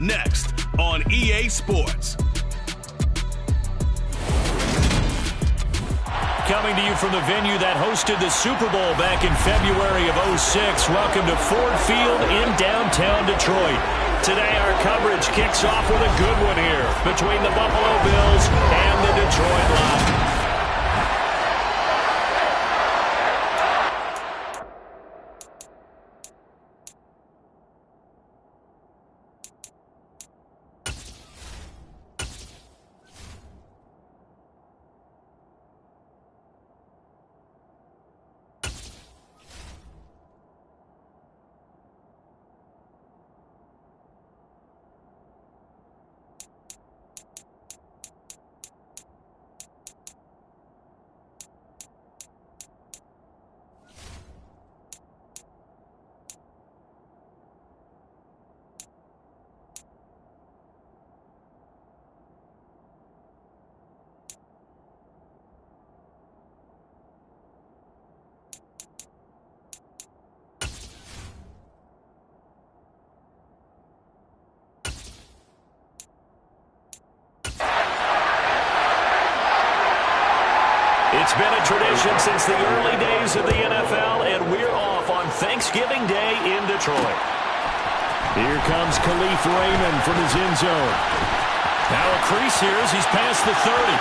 Next on EA Sports. Coming to you from the venue that hosted the Super Bowl back in February of '06. Welcome to Ford Field in downtown Detroit. Today our coverage kicks off with a good one here between the Buffalo Bills and the Detroit Lions. It's been a tradition since the early days of the NFL, and we're off on Thanksgiving Day in Detroit. Here comes Khalif Raymond from his end zone. Now a crease here as he's past the 30.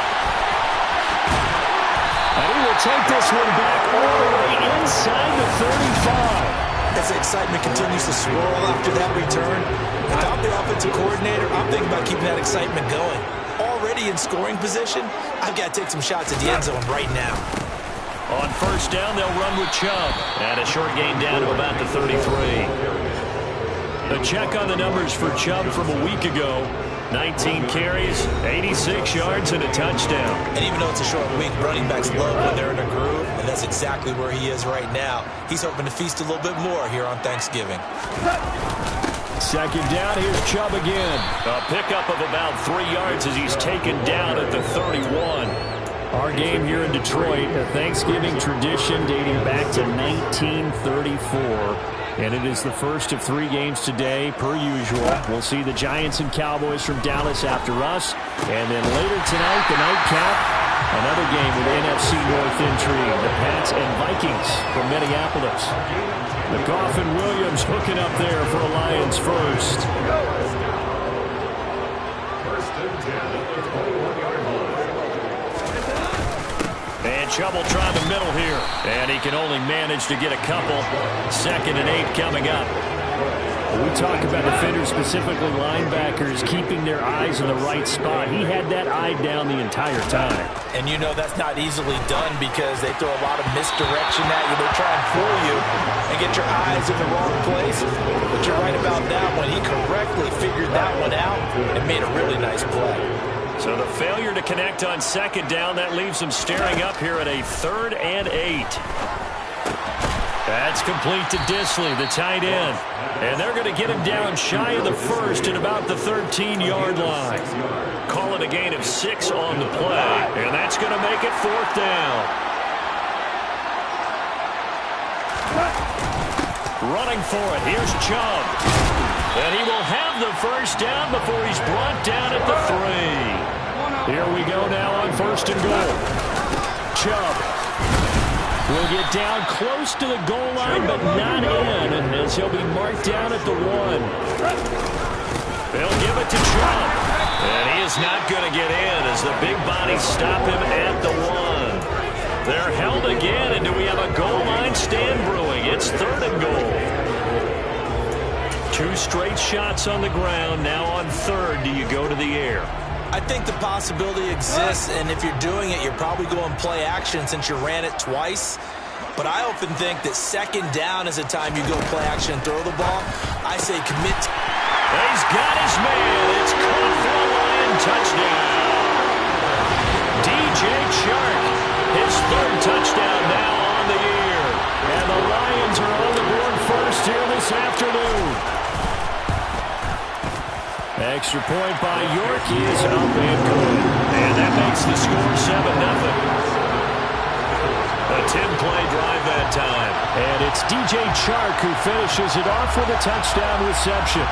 And he will take this one back all the way inside the 35. As the excitement continues to swirl after that return, without the offensive coordinator, I'm thinking about keeping that excitement going. Already in scoring position, I've got to take some shots at the end zone right now. On first down, they'll run with Chubb. And a short gain down to about the 33. A check on the numbers for Chubb from a week ago. 19 carries, 86 yards, and a touchdown. And even though it's a short week, running backs love when they're in a groove, and that's exactly where he is right now. He's hoping to feast a little bit more here on Thanksgiving. Second down, here's Chubb again. A pickup of about 3 yards as he's taken down at the 31. Our game here in Detroit, a Thanksgiving tradition dating back to 1934. And it is the first of 3 games today, per usual. We'll see the Giants and Cowboys from Dallas after us. And then later tonight, the nightcap, another game with NFC North intrigue. The Pats and Vikings from Minneapolis. The Goff and Williams hooking up there for a Lions first. And Chubb will try the middle here. And he can only manage to get a couple. 2nd and 8 coming up. We talk about defenders, specifically linebackers, keeping their eyes in the right spot. He had that eye down the entire time. And you know that's not easily done because they throw a lot of misdirection at you. They're trying to fool you and get your eyes in the wrong place. But you're right about that one. He correctly figured that one out and made a really nice play. So the failure to connect on 2nd down, that leaves them staring up here at a 3rd and 8. That's complete to Disley, the tight end. And they're going to get him down shy of the 1st at about the 13-yard line. Call it a gain of 6 on the play. And that's going to make it 4th down. Running for it, here's Chubb. And he will have the 1st down before he's brought down at the 3. Here we go now on 1st and goal. Chubb will get down close to the goal line, but not in, as he'll be marked down at the 1. They'll give it to Chubb. And he is not going to get in as the big bodies stop him at the 1. They're held again, and do we have a goal line stand brewing? It's 3rd and goal. 2 straight shots on the ground. Now on 3rd, do you go to the air? I think the possibility exists, and if you're doing it, you're probably going play action since you ran it twice. But I often think that 2nd down is a time you go play action and throw the ball. I say commit. He's got his man. It's caught for a Lion touchdown. DJ Chark, his 3rd touchdown now on the year. And the Lions are on the board first here this afternoon. Extra point by York is up and good. And that makes the score 7-0. A 10-play drive that time. And it's DJ Chark who finishes it off with a touchdown reception.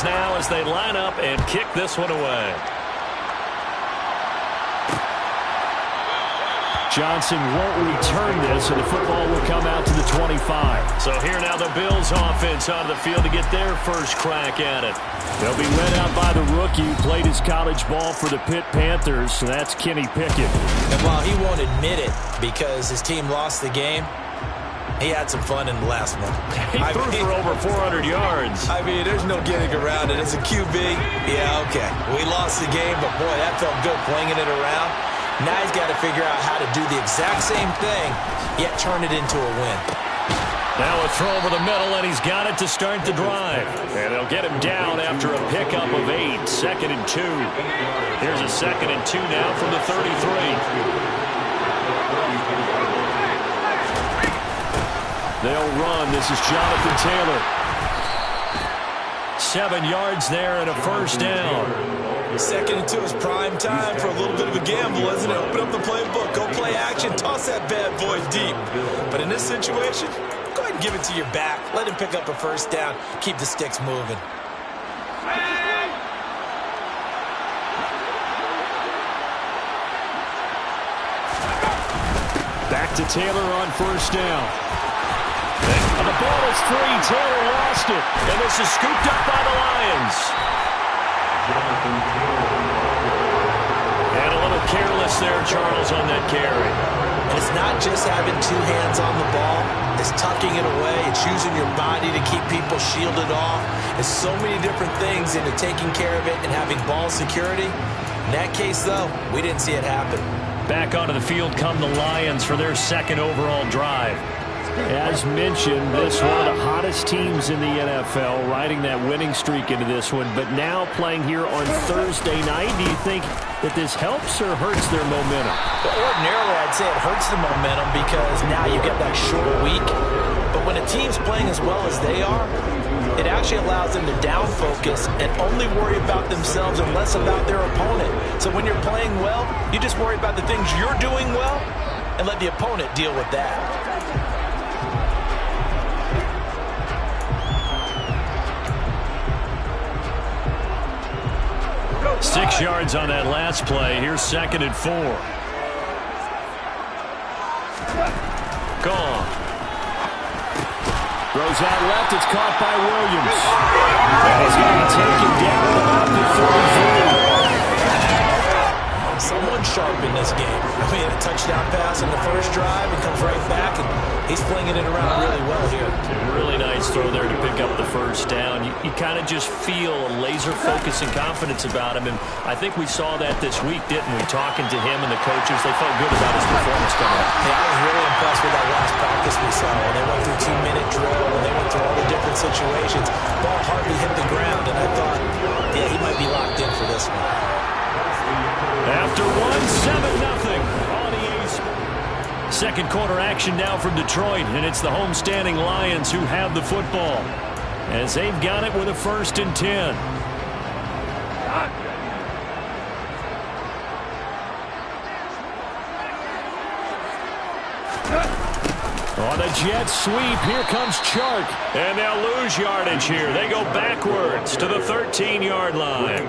Lions now as they line up and kick this one away. Johnson won't return this, and the football will come out to the 25. So here now the Bills offense onto the field to get their first crack at it. They'll be led out by the rookie who played his college ball for the Pitt Panthers, so that's Kenny Pickett. And while he won't admit it because his team lost the game, he had some fun in the last one. He threw for over 400 yards. I mean, there's no getting around it. As a QB, yeah, okay. We lost the game, but boy, that felt good flinging it around. Now he's got to figure out how to do the exact same thing, yet turn it into a win. Now a throw over the middle, and he's got it to start the drive. And they'll get him down after a pickup of 8, 2nd and 2. Here's a 2nd and 2 now from the 33. They'll run. This is Jonathan Taylor. 7 yards there and a first down. 2nd and 2 is prime time for a little bit of a gamble, isn't it? Open up the playbook, go play action, toss that bad boy deep. But in this situation, go ahead and give it to your back. Let him pick up a first down. Keep the sticks moving. Back to Taylor on first down. And the ball is free. Taylor lost it. And this is scooped up by the Lions. And a little careless there, Charles, on that carry. And it's not just having 2 hands on the ball. It's tucking it away. It's using your body to keep people shielded off. It's so many different things into taking care of it and having ball security. In that case, though, we didn't see it happen. Back onto the field come the Lions for their 2nd overall drive. As mentioned, this one of the hottest teams in the NFL, riding that winning streak into this one, but now playing here on Thursday night. Do you think that this helps or hurts their momentum? Well, ordinarily, I'd say it hurts the momentum because now you get that short week. But when a team's playing as well as they are, it actually allows them to down focus and only worry about themselves and less about their opponent. So when you're playing well, you just worry about the things you're doing well and let the opponent deal with that. 6 yards on that last play. Here's 2nd and 4. Gone. Throws out left. It's caught by Williams. And he's going to take it down about the 33. Someone sharp in this game. I mean, a touchdown pass on the first drive and comes right back, and he's flinging it around really well here. Really nice throw there to pick up the first down. You kind of just feel a laser focus and confidence about him, and I think we saw that this week, didn't we? Talking to him and the coaches, they felt good about his performance coming up. Yeah, I was really impressed with that last practice we saw. When they went through 2-minute drill, and they went through all the different situations, ball hardly hit the ground, and I thought, yeah, he might be locked in for this one. After 1-7-0 on EA Sports. Second quarter action now from Detroit, and it's the homestanding Lions who have the football as they've got it with a 1st and 10. On the jet sweep, here comes Chark. And they'll lose yardage here. They go backwards to the 13-yard line.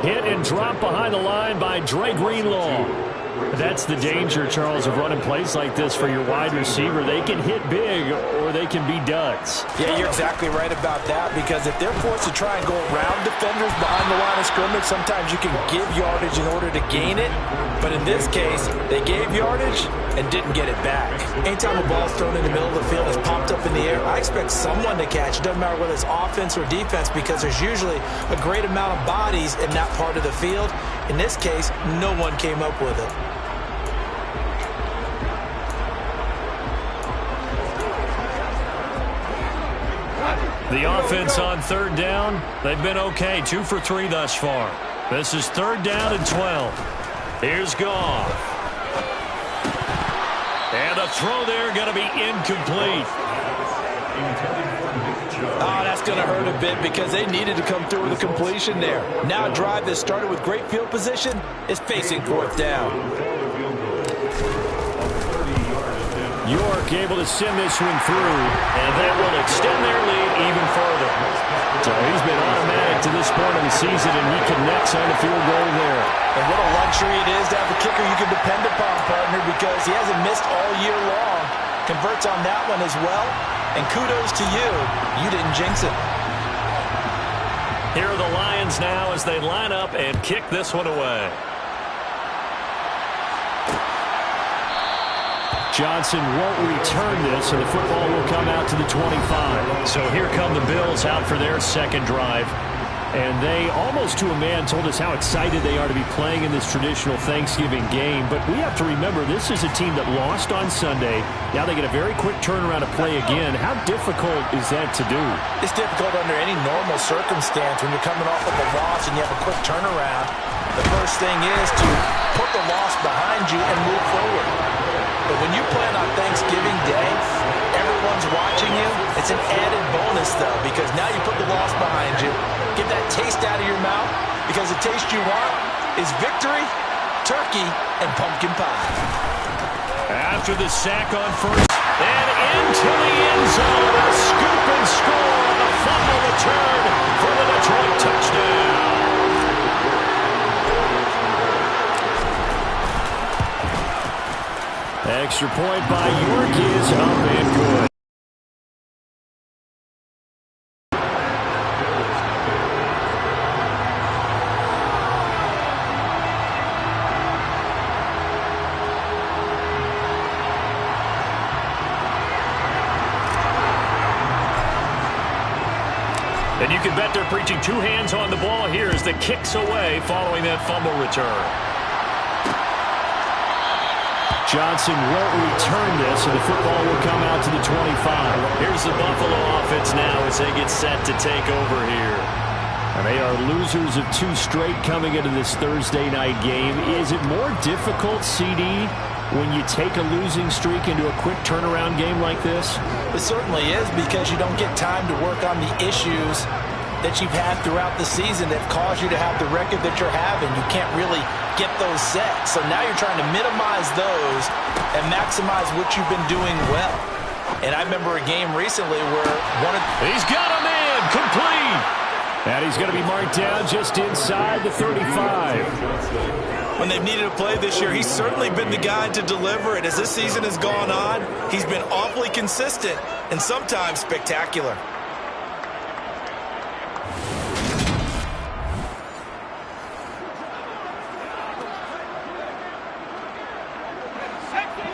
Hit and drop behind the line by Dre Greenlaw. That's the danger, Charles, of running plays like this for your wide receiver. They can hit big or they can be duds. Yeah, you're exactly right about that, because if they're forced to try and go around defenders behind the line of scrimmage, sometimes you can give yardage in order to gain it. But in this case, they gave yardage and didn't get it back. Anytime a ball's thrown in the middle of the field and it's popped up in the air, I expect someone to catch. It doesn't matter whether it's offense or defense, because there's usually a great amount of bodies in that part of the field. In this case, no one came up with it. The offense on 3rd down, they've been okay. 2 for 3 thus far. This is 3rd down and 12. Here's Goff. And a throw there going to be incomplete. Oh, that's going to hurt a bit because they needed to come through with a completion there. Now a drive that started with great field position is facing 4th down. York work, able to send this one through. And that will extend their lead even further. So he's been automatic to this point of the season, and he connects on the field goal there. And what a luxury it is to have a kicker you can depend upon, partner, because he hasn't missed all year long. Converts on that one as well. And kudos to you. You didn't jinx it. Here are the Lions now as they line up and kick this one away. Johnson won't return this, and the football will come out to the 25. So here come the Bills out for their second drive. And they, almost to a man, told us how excited they are to be playing in this traditional Thanksgiving game. But we have to remember, this is a team that lost on Sunday. Now they get a very quick turnaround to play again. How difficult is that to do? It's difficult under any normal circumstance when you're coming off of a loss and you have a quick turnaround. The first thing is to put the loss behind you and move forward. But when you play on Thanksgiving Day, everyone's watching you. It's an added bonus, though, because now you put the loss behind you. Get that taste out of your mouth, because the taste you want is victory, turkey, and pumpkin pie. After the sack on first, and into the end zone, a scoop and score on the fumble return for the Detroit touchdown. Extra point by York is up and good. And you can bet they're preaching two hands on the ball here as the kick's away following that fumble return. Johnson won't return this, and the football will come out to the 25. Here's the Buffalo offense now as they get set to take over here. And they are losers of two straight coming into this Thursday night game. Is it more difficult, CD, when you take a losing streak into a quick turnaround game like this? It certainly is, because you don't get time to work on the issues that you've had throughout the season that caused you to have the record that you're having. You can't really get those set. So now you're trying to minimize those and maximize what you've been doing well. And I remember a game recently where he's got a man complete. And he's going to be marked down just inside the 35. When they've needed a play this year, he's certainly been the guy to deliver it. As this season has gone on, he's been awfully consistent and sometimes spectacular.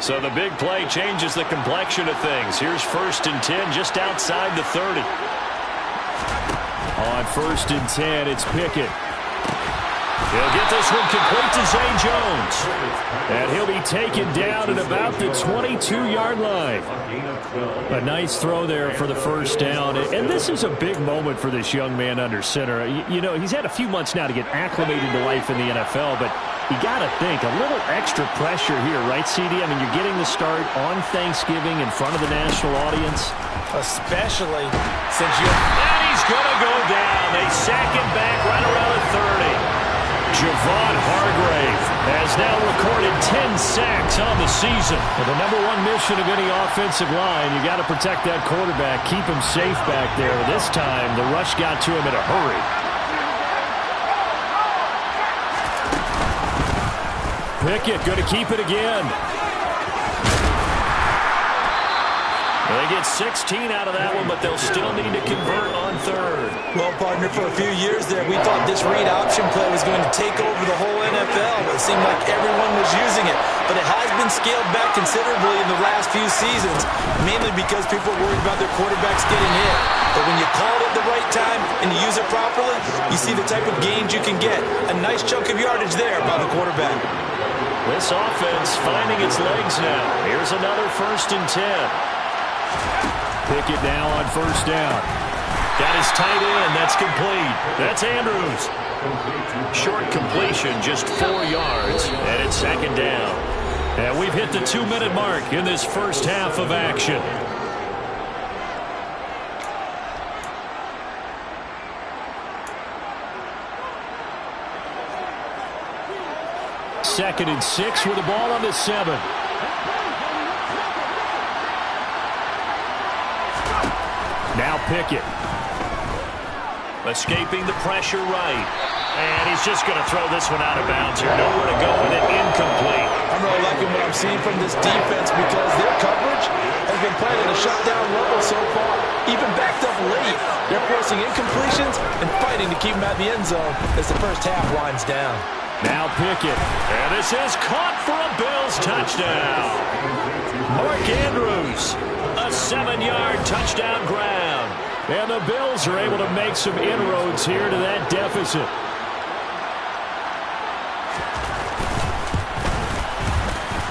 So the big play changes the complexion of things. Here's 1st and 10 just outside the 30. On 1st and 10, it's Pickett. He'll get this one complete to Zay Jones. And he'll be taken down at about the 22-yard line. A nice throw there for the first down. And this is a big moment for this young man under center. You know, he's had a few months now to get acclimated to life in the NFL, but you got to think, a little extra pressure here, right, CD? I mean, you're getting the start on Thanksgiving in front of the national audience. Especially since you're... And he's going to go down. They sack him back right around the 30. Javon Hargrave has now recorded 10 sacks on the season. Well, the number one mission of any offensive line, you got to protect that quarterback, keep him safe back there. This time, the rush got to him in a hurry. Pickett going to keep it again. They get 16 out of that one, but they'll still need to convert on 3rd. Well, partner, for a few years there, we thought this read option play was going to take over the whole NFL. It seemed like everyone was using it, but it has been scaled back considerably in the last few seasons, mainly because people are worried about their quarterbacks getting hit. But when you call it at the right time and you use it properly, you see the type of gains you can get. A nice chunk of yardage there by the quarterback. This offense finding its legs now. Here's another 1st and 10. Pickett now on 1st down. Got his tight end. That's complete. That's Andrews. Short completion, just 4 yards, and it's 2nd down. And we've hit the 2-minute mark in this first half of action. Second and 6 with the ball on the 7. Pickett. Escaping the pressure right. And he's just going to throw this one out of bounds here. Nowhere to go with it. Incomplete. I'm really liking what I'm seeing from this defense because their coverage has been playing at a shutdown level so far. Even backed up late, they're forcing incompletions and fighting to keep them at the end zone as the first half winds down. Now Pickett. And this is caught for a Bills touchdown. Mark Andrews, a 7-yard touchdown grab. And the Bills are able to make some inroads here to that deficit.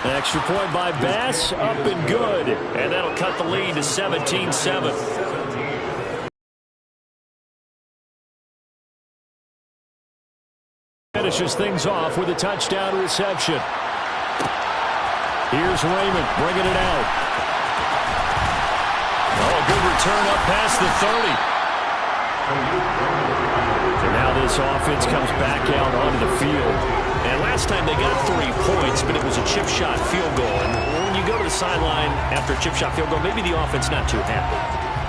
Extra point by Bass, up and good. And that'll cut the lead to 17-7. Finishes things off with a touchdown reception. Here's Raymond bringing it out. Oh, a good return up past the 30. And now this offense comes back out onto the field. And last time they got 3 points, but it was a chip shot field goal. And when you go to the sideline after a chip shot field goal, maybe the offense not too happy.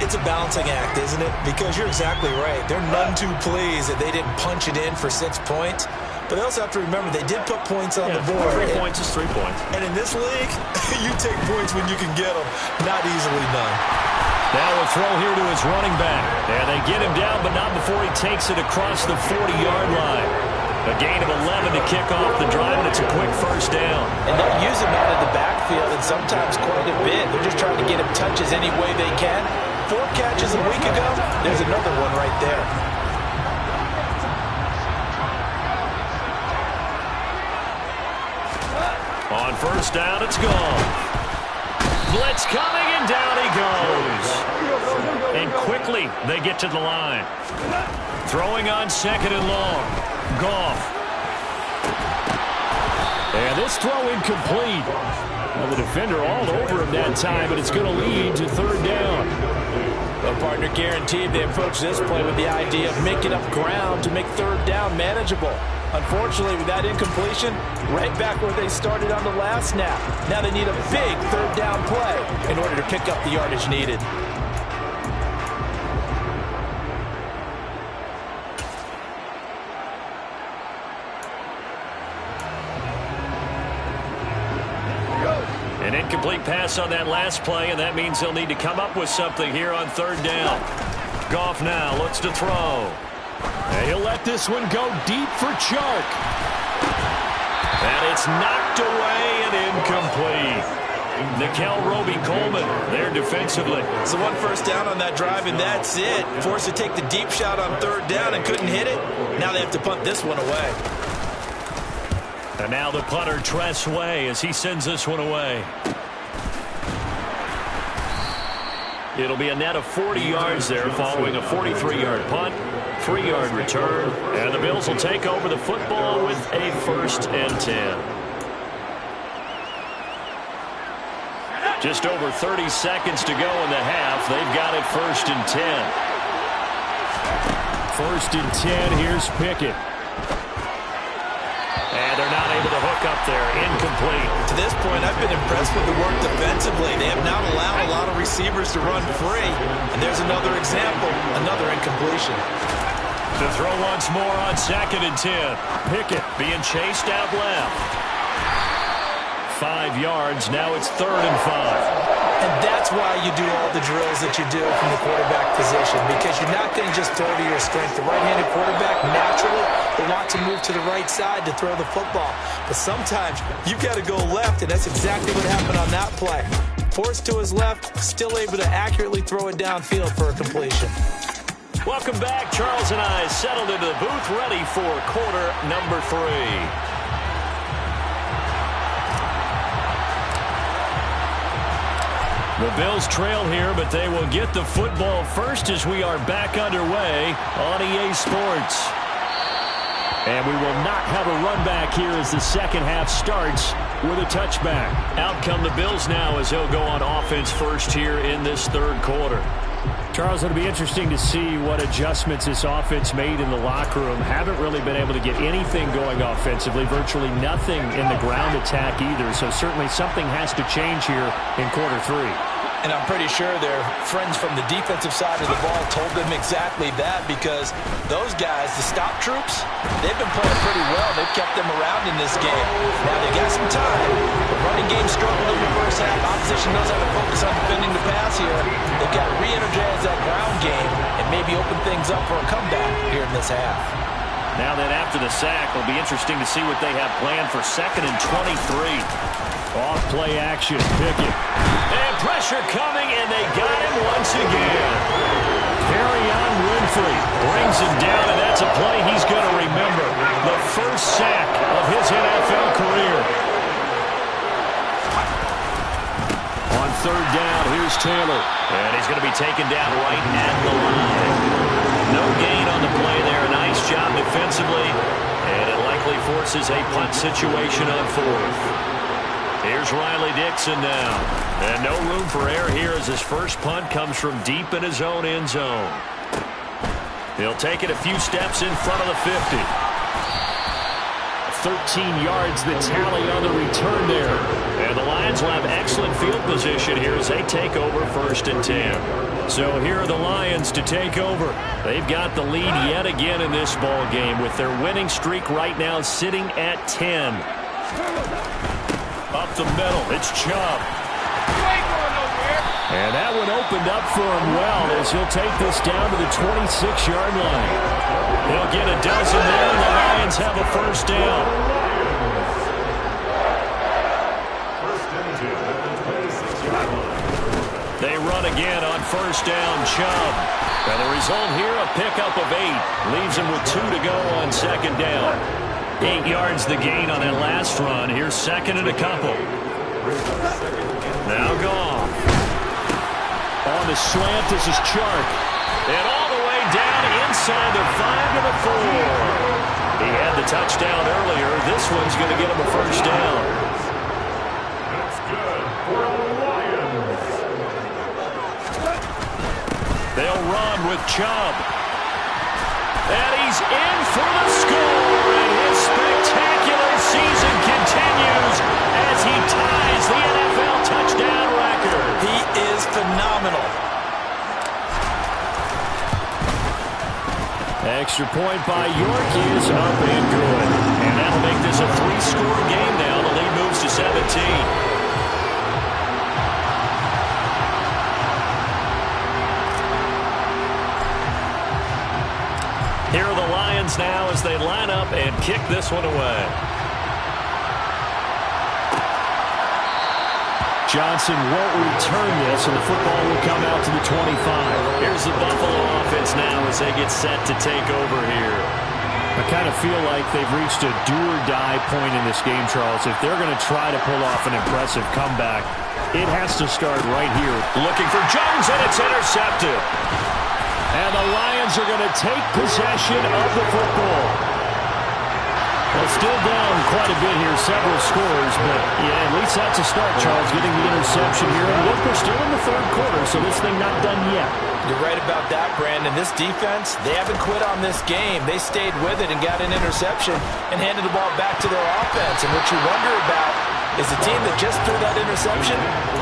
It's a balancing act, isn't it? Because you're exactly right. They're none too pleased that they didn't punch it in for 6 points. But they also have to remember they did put points on the board. 3 points is 3 points. And in this league, you take points when you can get them. Not easily done. Now a throw here to his running back. And they get him down, but not before he takes it across the 40-yard line. A gain of 11 to kick off the drive, and it's a quick first down. And they'll use him out of the backfield, and sometimes quite a bit. They're just trying to get him touches any way they can. 4 catches a week ago. There's another one right there. On first down, it's gone. Blitz coming, and down he goes. And quickly, they get to the line. Throwing on second and long. Goff. And this throw incomplete. Well, the defender all over him that time, but it's going to lead to third down. The partner guaranteed they approach this play with the idea of making up ground to make third down manageable. Unfortunately, with that incompletion, right back where they started on the last snap. Now they need a big third down play in order to pick up the yardage needed. An incomplete pass on that last play, and that means they'll need to come up with something here on third down. Goff now looks to throw. And he'll let this one go deep for Chark. And it's knocked away and incomplete. Nickel Roby-Coleman there defensively. So 1 first down on that drive, and that's it. Forced to take the deep shot on third down and couldn't hit it. Now they have to punt this one away. And now the punter, Tress Way, as he sends this one away. It'll be a net of 40 yards there following a 43-yard punt, 3-yard return, and the Bills will take over the football with a 1st and 10. Just over 30 seconds to go in the half. They've got it 1st and 10. 1st and 10, here's Pickett. And they're not able to hook up there. Incomplete. To this point, I've been impressed with the work defensively. They have not allowed a lot of receivers to run free. And there's another example, another incompletion. To throw once more on 2nd and 10. Pickett being chased out left. 5 yards. Now it's 3rd and 5. And that's why you do all the drills that you do from the quarterback position, because you're not going to just throw to your strength. The right-handed quarterback naturally will want to move to the right side to throw the football. But sometimes you've got to go left, and that's exactly what happened on that play. Forced to his left, still able to accurately throw it downfield for a completion. Welcome back. Charles and I settled into the booth, ready for quarter number 3. The Bills trail here, but they will get the football first as we are back underway on EA Sports. And we will not have a run back here as the second half starts with a touchback. Out come the Bills now as they'll go on offense first here in this third quarter. Charles, it'll be interesting to see what adjustments this offense made in the locker room. Haven't really been able to get anything going offensively, virtually nothing in the ground attack either. So certainly something has to change here in quarter 3. And I'm pretty sure their friends from the defensive side of the ball told them exactly that, because those guys, the stop troops, they've been playing pretty well. They've kept them around in this game. Now they got some time. The running game struggled in the first half. Opposition knows how to focus on defending the pass here. They've got to re-energize that ground game and maybe open things up for a comeback here in this half. Now that after the sack, it'll be interesting to see what they have planned for 2nd and 23. Off play action, Pickett. And pressure coming, and they got him once again. Carry-on Winfrey brings him down, and that's a play he's going to remember. The first sack of his NFL career. On 3rd down, here's Taylor. And he's going to be taken down right at the line. No gain on the play there. Nice job defensively. And it likely forces a punt situation on 4th. Here's Riley Dixon now. And no room for error here as his first punt comes from deep in his own end zone. He'll take it a few steps in front of the 50. 13 yards the tally on the return there. And the Lions will have excellent field position here as they take over 1st and 10. So here are the Lions to take over. They've got the lead yet again in this ball game with their winning streak right now sitting at 10. Up the middle, it's Chubb. And that one opened up for him well as he'll take this down to the 26-yard line. He'll get a dozen there, and the Lions have a 1st down. They run again on 1st down, Chubb. And the result here, a pickup of 8. Leaves him with 2 to go on 2nd down. 8 yards the gain on that last run. Here's 2nd and a couple. Now gone. On the slant, this is Chark. And all the way down inside the 5 to the 4. He had the touchdown earlier. This one's going to get him a 1st down. That's good for the Lions. They'll run with Chubb. And he's in for the score. And his spectacular season continues as he ties the NFL touchdown record. He is phenomenal. Extra point by York is up and good. And that'll make this a 3-score game now. The lead moves to 17. Here are the Lions now as they line up and kick this one away. Johnson won't return this, and the football will come out to the 25. Here's the Buffalo offense now as they get set to take over here. I kind of feel like they've reached a do-or-die point in this game, Charles. If they're going to try to pull off an impressive comeback, it has to start right here. Looking for Jones, and it's intercepted. And the Lions are going to take possession of the football. Well, still down quite a bit here, several scores, but yeah, at least that's a start, Charles, getting the interception here. And look, we're still in the 3rd quarter, so this thing not done yet. You're right about that, Brandon. This defense, they haven't quit on this game. They stayed with it and got an interception and handed the ball back to their offense. And what you wonder about is the team that just threw that interception,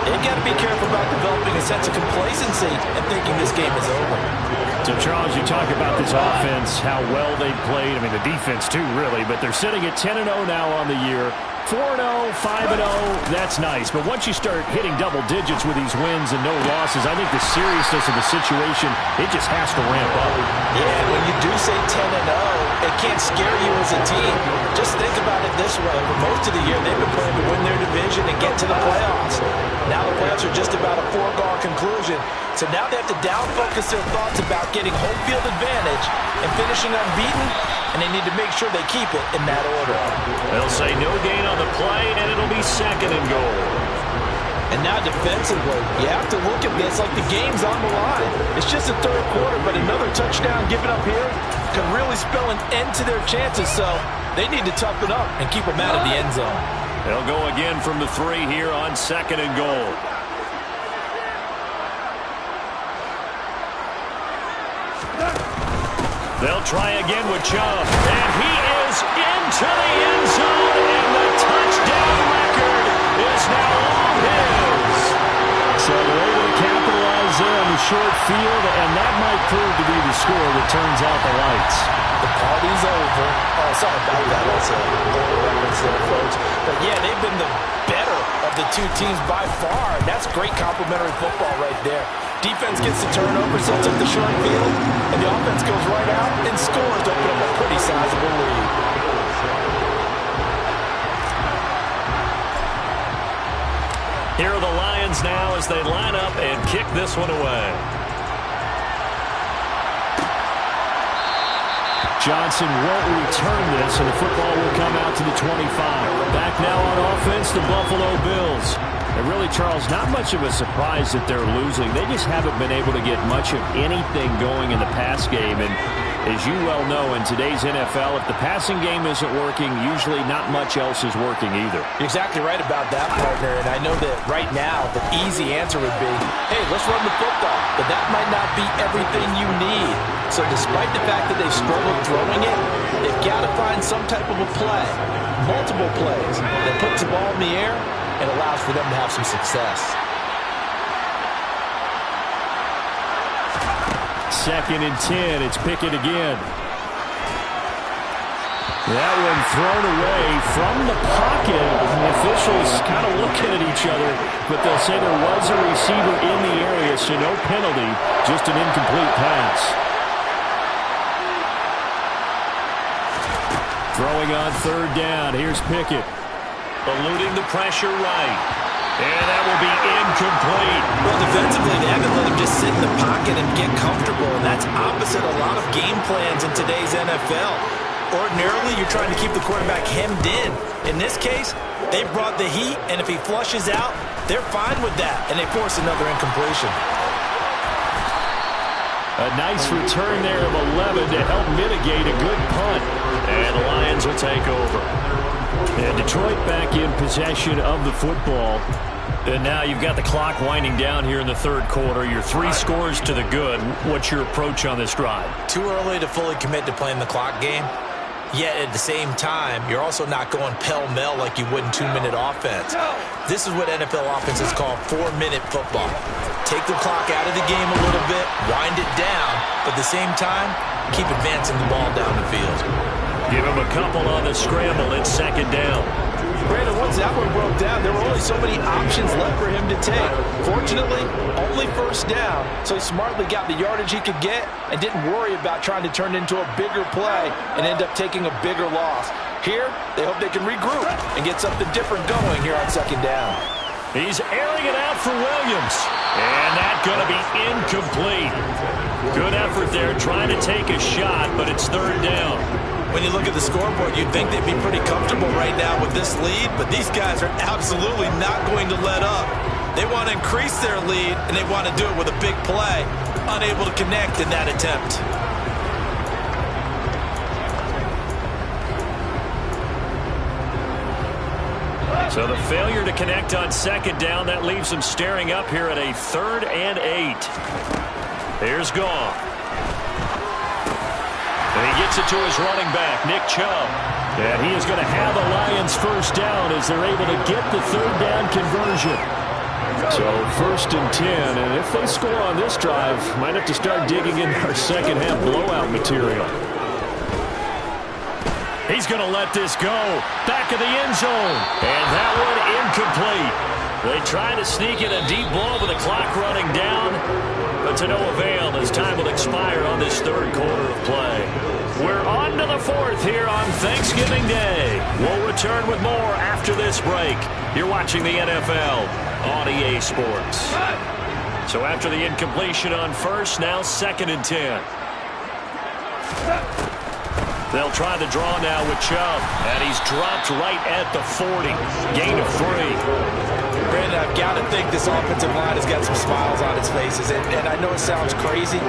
they got to be careful about developing a sense of complacency and thinking this game is over. So, Charles, you talk about this offense, how well they played. I mean, the defense, too, really. But they're sitting at 10-0 now on the year. 4-0, 5-0, that's nice. But once you start hitting double digits with these wins and no losses, I think the seriousness of the situation, it just has to ramp up. Yeah, when you do say 10-0, it can't scare you as a team. Just think about it this way. For most of the year, they've been playing to win their division and get to the playoffs. Now the playoffs are just about a foregone conclusion. So now they have to down-focus their thoughts about getting home field advantage and finishing unbeaten, and they need to make sure they keep it in that order. They'll say no gain on the play, and it'll be 2nd and goal. And now defensively, you have to look at this like the game's on the line. It's just the 3rd quarter, but another touchdown given up here could really spell an end to their chances, so they need to toughen up and keep them out of the end zone. They'll go again from the 3 here on 2nd and goal. They'll try again with Chubb, and he is into the end zone, and the touchdown record is now all his. So they're able to short field, and that might prove to be the score that turns out the lights. The party's over. Oh, sorry about that. That's a little reference there, folks. But, yeah, they've been the better of the two teams by far. And that's great complimentary football right there. Defense gets the turnover, sets up the short field, and the offense goes right out and scores to open up a pretty sizable lead. Here are the Lions now as they line up and kick this one away. Johnson won't return this, and the football will come out to the 25. Back now on offense, the Buffalo Bills. And really, Charles, not much of a surprise that they're losing. They just haven't been able to get much of anything going in the pass game. And as you well know, in today's NFL, if the passing game isn't working, usually not much else is working either. You're exactly right about that, partner. And I know that right now the easy answer would be, hey, let's run the football. But that might not be everything you need. So despite the fact that they've struggled throwing it, they've got to find some type of a play, multiple plays, that puts the ball in the air and allows for them to have some success. Second and 10. It's Pickett again. That one thrown away from the pocket. The officials kind of looking at each other, but they'll say there was a receiver in the area, so no penalty, just an incomplete pass. Throwing on third down. Here's Pickett. Eluding the pressure right. And that will be incomplete. Well, defensively, they haven't let him just sit in the pocket and get comfortable. And that's opposite a lot of game plans in today's NFL. Ordinarily, you're trying to keep the quarterback hemmed in. In this case, they brought the heat, and if he flushes out, they're fine with that. And they force another incompletion. A nice return there of 11 to help mitigate a good punt. And the Lions will take over. And Detroit back in possession of the football. And now you've got the clock winding down here in the third quarter. Your 3 scores to the good. What's your approach on this drive? Too early to fully commit to playing the clock game. Yet at the same time, you're also not going pell-mell like you would in 2-minute offense. This is what NFL offenses call 4-minute football. Take the clock out of the game a little bit, wind it down, but at the same time, keep advancing the ball down the field. Give him a couple on the scramble. It's second down. Brandon, once that one broke down, there were only so many options left for him to take. Fortunately, only first down, so he smartly got the yardage he could get and didn't worry about trying to turn it into a bigger play and end up taking a bigger loss. Here, they hope they can regroup and get something different going here on second down. He's airing it out for Williams. And that's going to be incomplete. Good effort there trying to take a shot, but it's third down. When you look at the scoreboard, you'd think they'd be pretty comfortable right now with this lead, but these guys are absolutely not going to let up. They want to increase their lead, and they want to do it with a big play. Unable to connect in that attempt. So the failure to connect on second down, that leaves them staring up here at a 3rd and 8. Here's Goff. And he gets it to his running back, Nick Chubb. And he is going to have the Lions first down as they're able to get the third down conversion. So 1st and 10, and if they score on this drive, might have to start digging in our second half blowout material. He's going to let this go. Back of the end zone. And that one incomplete. They try to sneak in a deep ball with the clock running down, but to no avail as time will expire on this third quarter of play. We're on to the 4th here on Thanksgiving Day. We'll return with more after this break. You're watching the NFL on EA Sports. So after the incompletion on first, now 2nd and 10. They'll try the draw now with Chubb, and he's dropped right at the 40. Gain of 3. Brandon, I've got to think this offensive line has got some smiles on its faces, and I know it sounds crazy,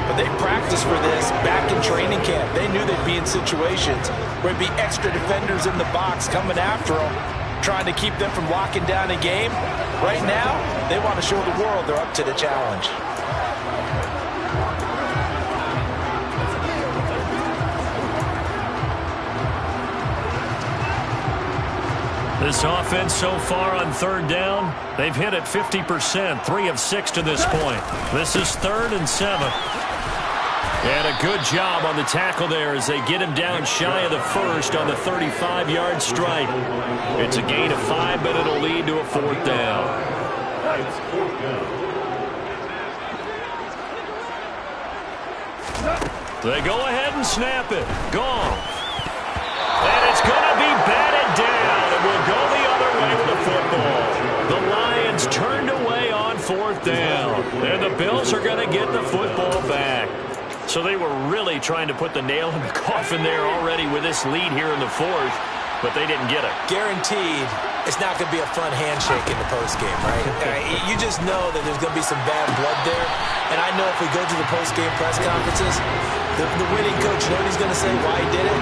but they practiced for this back in training camp. They knew they'd be in situations where it'd be extra defenders in the box coming after them, trying to keep them from locking down a game. Right now, they want to show the world they're up to the challenge. This offense so far on third down, they've hit it 50%, 3 of 6 to this point. This is 3rd and 7. And a good job on the tackle there as they get him down shy of the first on the 35-yard strike. It's a gain of 5, but it'll lead to a 4th down. They go ahead and snap it. Gone. And it's going to be batted down. It will go the other way with the football. The Lions turned away on 4th down. And the Bills are going to get the football back. So they were really trying to put the nail in the coffin there already with this lead here in the 4th, but they didn't get it. Guaranteed it's not going to be a fun handshake in the postgame, right? You just know that there's going to be some bad blood there. And I know if we go to the postgame press conferences, the winning coach, you know what he's going to say, why he did it?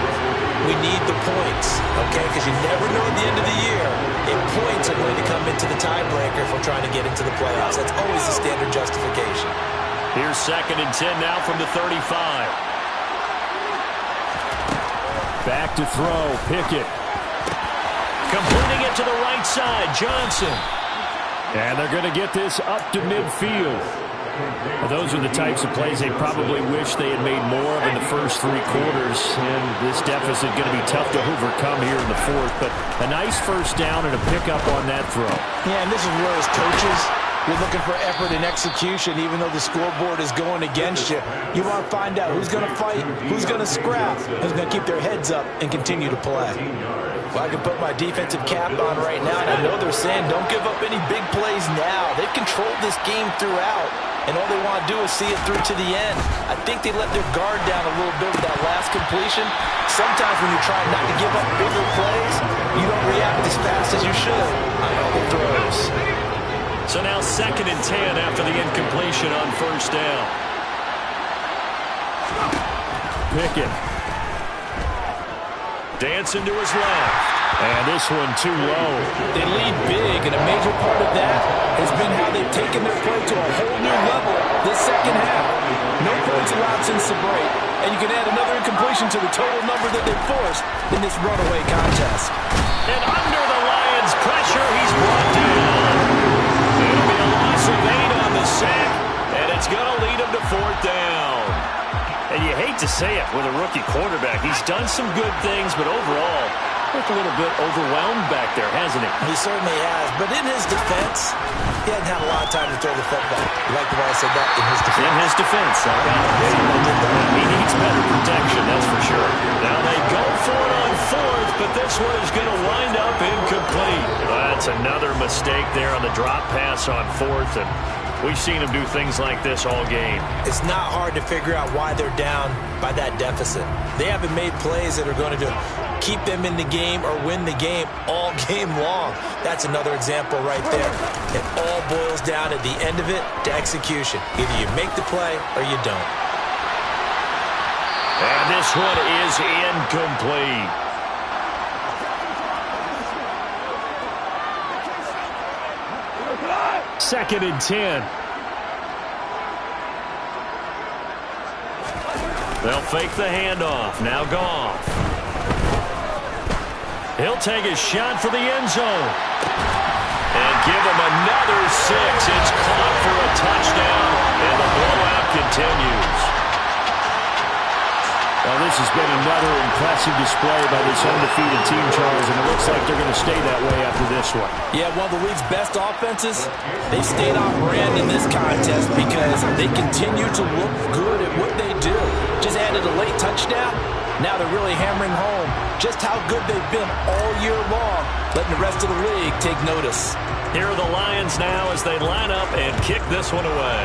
We need the points, okay? Because you never know at the end of the year if points are going to come into the tiebreaker if we're trying to get into the playoffs. That's always the standard justification. Here's 2nd and 10 now from the 35. Back to throw, Pickett. Completing it to the right side, Johnson. And they're going to get this up to midfield. Well, those are the types of plays they probably wish they had made more of in the first 3 quarters. And this deficit going to be tough to overcome here in the 4th. But a nice first down and a pickup on that throw. Yeah, and this is where as coaches, you're looking for effort and execution, even though the scoreboard is going against you. You want to find out who's going to fight, who's going to scrap, who's going to keep their heads up and continue to play. Well, I can put my defensive cap on right now, and I know they're saying don't give up any big plays now. They've controlled this game throughout, and all they want to do is see it through to the end. I think they let their guard down a little bit with that last completion. Sometimes when you're trying not to give up bigger plays, you don't react as fast as you should on all the throws. So now 2nd and 10 after the incompletion on first down. Pickett. Dancing to his left. And this one too low. They lead big, and a major part of that has been how they've taken their play to a whole new level this second half. No points allowed since the break, and you can add another incompletion to the total number that they've forced in this runaway contest. And under the Lions' pressure, he's brought down. It'll be a loss of 8 on the sack, and it's going to lead him to 4th down. And you hate to say it with a rookie quarterback. He's done some good things, but overall, looked a little bit overwhelmed back there, hasn't he? He certainly has. But in his defense, he hadn't had a lot of time to throw the football. You like the way I said that? In his defense. In his defense. He needs better protection, that's for sure. Now they go for it on 4th, but this one is going to wind up incomplete. That's another mistake there on the drop pass on 4th, and we've seen him do things like this all game. It's not hard to figure out why they're down by that deficit. They haven't made plays that are going to keep them in the game or win the game all game long. That's another example right there. It all boils down at the end of it to execution. Either you make the play or you don't. And this one is incomplete. Second and 10. They'll fake the handoff. Now Goff. He'll take a shot for the end zone. And give him another 6. It's caught for a touchdown, and the blowout continues. Well, this has been another impressive display by this undefeated team, Charles, and it looks like they're going to stay that way after this one. Yeah, one of the league's best offenses, they stayed on brand in this contest because they continue to look good at what they do. Just added a late touchdown. Now they're really hammering home just how good they've been all year long, letting the rest of the league take notice. Here are the Lions now as they line up and kick this one away.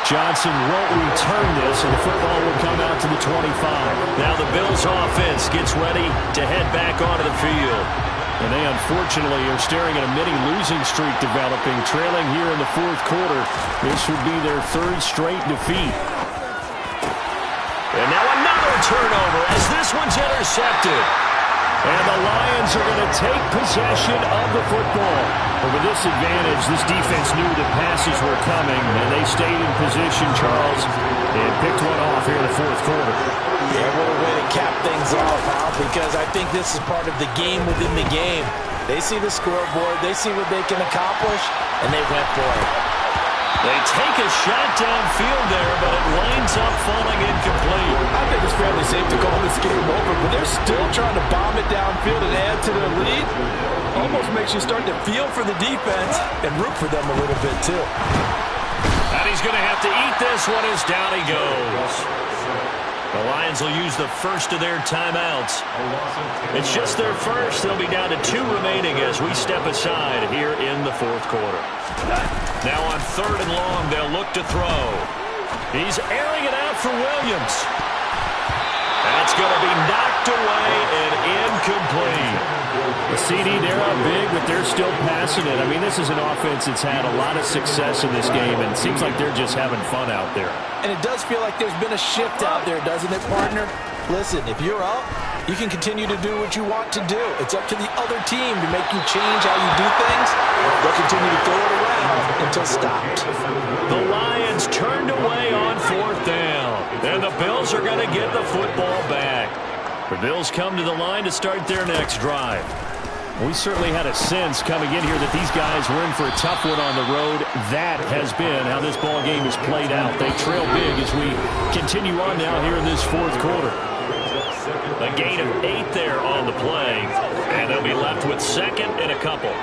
Johnson won't return this, and the football will come out to the 25. Now the Bills' offense gets ready to head back onto the field. And they, unfortunately, are staring at a mini-losing streak developing, trailing here in the 4th quarter. This would be their 3rd straight defeat. And now another turnover as this one's intercepted. And the Lions are going to take possession of the football. But with this advantage, this defense knew that passes were coming, and they stayed in position, Charles, and picked one off here in the 4th quarter. Yeah, what a way to cap things off, huh? Because I think this is part of the game within the game. They see the scoreboard, they see what they can accomplish, and they went for it. They take a shot downfield there, but it winds up falling incomplete. I think it's fairly safe to call this game over, but they're still trying to bomb it downfield and add to their lead. Almost makes you start to feel for the defense and root for them a little bit, too. And he's going to have to eat this one as down he goes. The Lions will use the first of their timeouts. It's just their first. They'll be down to 2 remaining as we step aside here in the fourth quarter. Now on 3rd and long, they'll look to throw. He's airing it out for Williams. That's going to be knocked away and incomplete. The CD, they're up big, but they're still passing it. I mean, this is an offense that's had a lot of success in this game, and it seems like they're just having fun out there. And it does feel like there's been a shift out there, doesn't it, partner? Listen, if you're up, you can continue to do what you want to do. It's up to the other team to make you change how you do things. They'll continue to throw it around until stopped. The Lions turned away on 4th down, and the Bills are going to get the football back. The Bills come to the line to start their next drive. We certainly had a sense coming in here that these guys were in for a tough one on the road. That has been how this ball game has played out. They trail big as we continue on now here in this fourth quarter. A gain of 8 there on the play, and they'll be left with 2nd and a couple.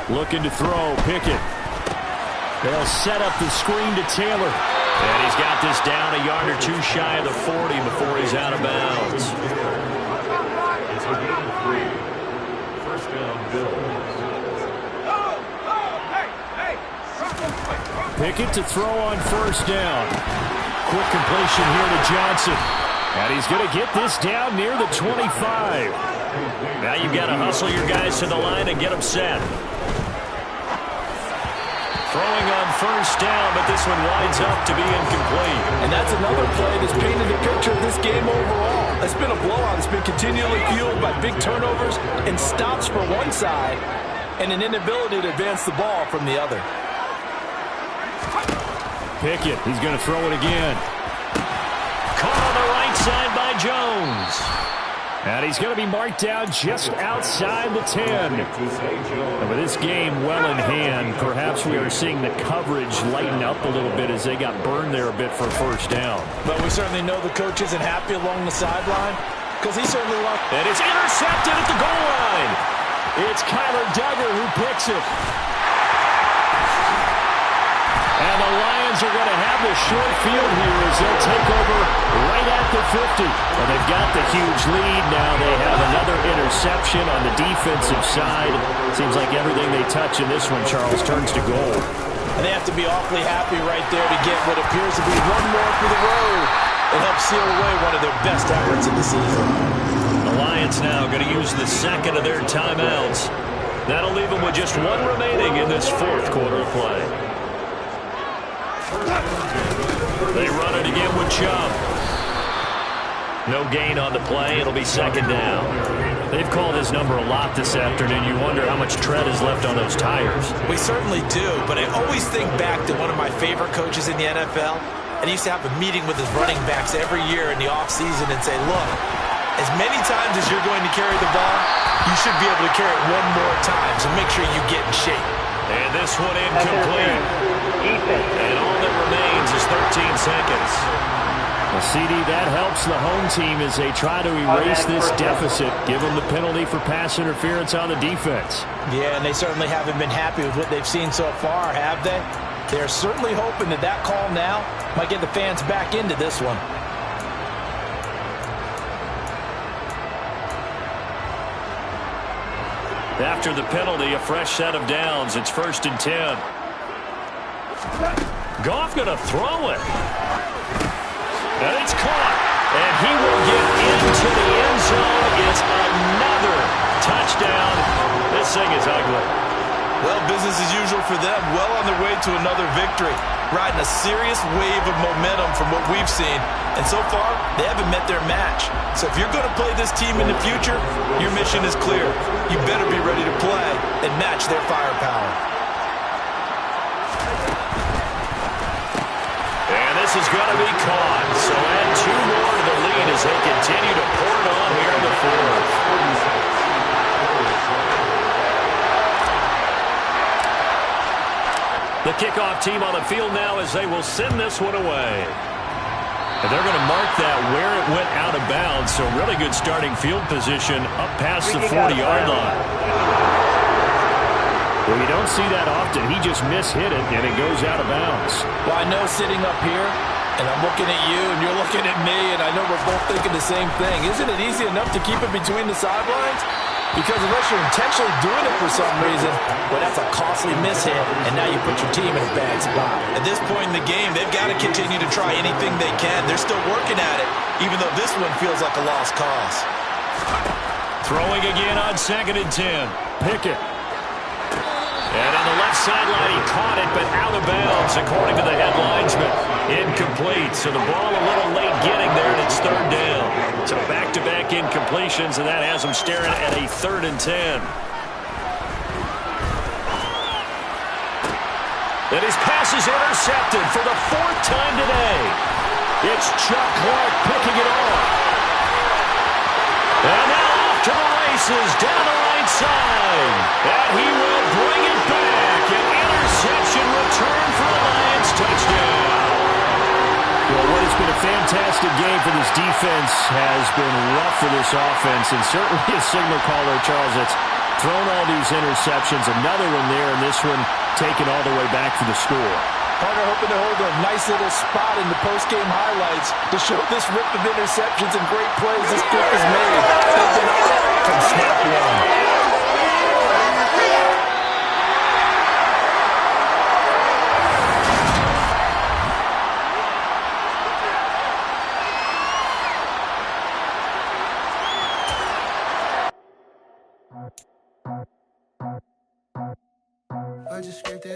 Looking to throw, Pickett. They'll set up the screen to Taylor. And he's got this down a yard or 2 shy of the 40 before he's out of bounds. It's a gain of 3. First down, Bills. Pickett to throw on 1st down. Quick completion here to Johnson. And he's going to get this down near the 25. Now you've got to hustle your guys to the line and get them set. Throwing on 1st down, but this one winds up to be incomplete. And that's another play that's painted the picture of this game overall. It's been a blowout. It's been continually fueled by big turnovers and stops for one side and an inability to advance the ball from the other. Pickett, he's going to throw it again. Caught on the right side by Jones. And he's going to be marked down just outside the 10. And with this game well in hand, perhaps we are seeing the coverage lighten up a little bit as they got burned there a bit for 1st down. But we certainly know the coach isn't happy along the sideline because he certainly wants. And it's intercepted at the goal line. It's Kyler Duggar who picks it. And the Lions are going to have the short field here as they'll take over right at the 50. And they've got the huge lead. Now they have another interception on the defensive side. Seems like everything they touch in this one, Charles, turns to goal. And they have to be awfully happy right there to get what appears to be one more for the road and help seal away one of their best efforts of the season. The Lions now going to use the 2nd of their timeouts. That'll leave them with just 1 remaining in this fourth quarter of play. They run it again with Chubb. No gain on the play. It'll be 2nd down. They've called his number a lot this afternoon. You wonder how much tread is left on those tires. We certainly do, but I always think back to one of my favorite coaches in the NFL, and he used to have a meeting with his running backs every year in the offseason and say, look, as many times as you're going to carry the ball, you should be able to carry it one more time, so make sure you get in shape. And this one incomplete. And all that remains is 13 seconds. Well, CD, that helps the home team as they try to erase this deficit, give them the penalty for pass interference on the defense. Yeah, and they certainly haven't been happy with what they've seen so far, have they? They're certainly hoping that that call now might get the fans back into this one. After the penalty, a fresh set of downs. It's 1st and 10. Goff going to throw it. And it's caught. And he will get into the end zone. It's another touchdown. This thing is ugly. Well, business as usual for them. Well on their way to another victory. Riding a serious wave of momentum from what we've seen. And so far, they haven't met their match. So if you're going to play this team in the future, your mission is clear. You better be ready to play and match their firepower. And this is going to be caught. So add 2 more to the lead as they continue to pour it on here in the fourth. The kickoff team on the field now as they will send this one away. And they're going to mark that where it went out of bounds. So really good starting field position up past the 40-yard line. Well, you don't see that often. He just mishit it, and it goes out of bounds. Well, I know sitting up here, and I'm looking at you, and you're looking at me, and I know we're both thinking the same thing. Isn't it easy enough to keep it between the sidelines? Because unless you're intentionally doing it for some reason, well, that's a costly mishit, and now you put your team in a bad spot. At this point in the game, they've got to continue to try anything they can. They're still working at it, even though this one feels like a lost cause. Throwing again on 2nd and 10. Pickett. And on the left sideline, he caught it, but out of bounds, according to the headlines, but incomplete. So the ball a little late getting there, and it's 3rd down. So back-to-back incompletions, and that has them staring at a 3rd and 10. And his pass is intercepted for the 4th time today. It's Chuck Clark picking it off. And now off to the races, down the right side. And he will bring it back. An interception return for the Lions. Touchdown. Well, what has been a fantastic game for this defense has been rough for this offense, and certainly a signal caller, Charles, that's thrown all these interceptions. Another one there, and this one taken all the way back for the score. Partner hoping to hold a nice little spot in the post-game highlights to show this rip of interceptions and great plays this group has made. They've been on it from snap one. I just scraped it.